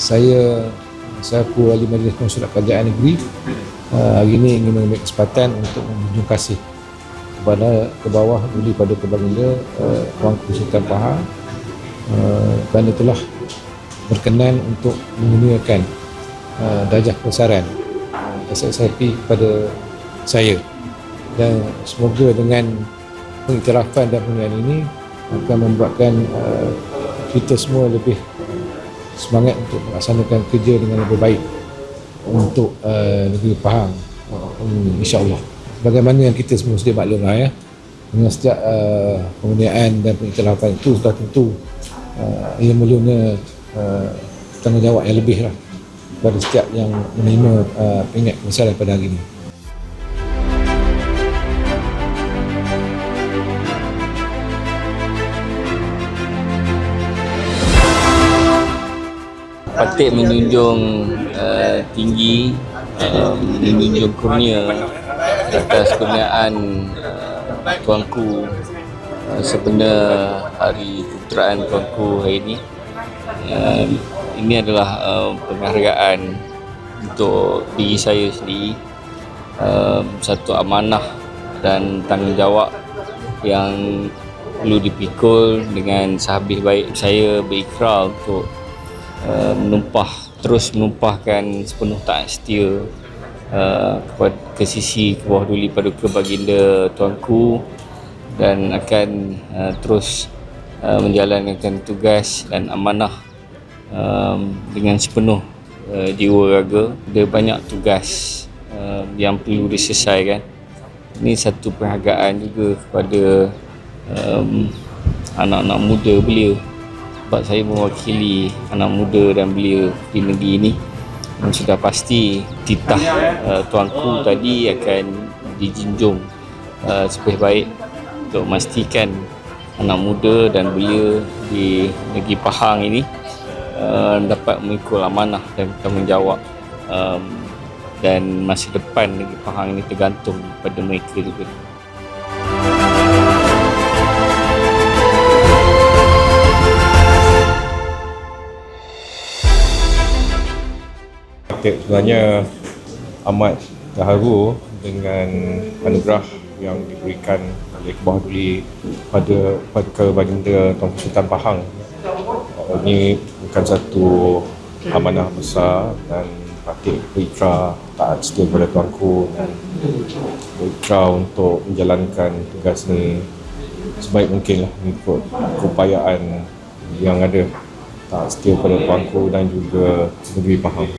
Saya selaku Ahli Majlis Konsulat Kerajaan Negeri hari ini ingin mengambil kesempatan untuk menjunjung kasih ke bawah Duli Paduka Baginda Tuanku Sultan Pahang kerana telah berkenan untuk menggunakan darjah kebesaran SSIP kepada saya, dan semoga dengan pengiktirafan dan penggunaan ini akan membuatkan kita semua lebih semangat untuk melaksanakan kerja dengan lebih baik untuk negeri Pahang, insya-Allah. Bagaimana yang kita semua sedia maklumlah ya, dengan setiap penggunaan dan pengiktirafan itu sudah tentu ia memerlukan tanggungjawab yang lebih lah kepada setiap yang menerima peringkat kebesaran pada hari ini. Patut menjunjung tinggi, menjunjung kurnia atas kurniaan tuanku sebenar hari keputeraan tuanku hari ini. Ini adalah penghargaan untuk diri saya sendiri, satu amanah dan tanggungjawab yang perlu dipikul dengan sehabis baik. Saya berikrar untuk terus menumpahkan sepenuh taat setia ke sisi bawah Duli Paduka Baginda Tuanku, dan akan terus menjalankan tugas dan amanah dengan sepenuh jiwa raga. Ada banyak tugas yang perlu diselesaikan. Ini satu penghargaan juga kepada anak-anak muda belia, sebab saya mewakili anak muda dan belia di negeri ini. Dan sudah pasti titah tuanku tadi akan dijunjung sebaik baik untuk memastikan anak muda dan belia di negeri Pahang ini dapat mengikul amanah dan tanggungjawab, dan masa depan negeri Pahang ini tergantung pada mereka juga. Sebenarnya amat terharu dengan anugerah yang diberikan oleh Bawah Duli pada Paduka Baginda Tuanku Sultan Pahang. Ini bukan satu amanah besar, dan patut berikrar taat setia kepada tuanku dan berikrar untuk menjalankan tugas ini sebaik mungkinlah mengikut keupayaan yang ada, taat setia kepada tuanku dan juga negeri Pahang.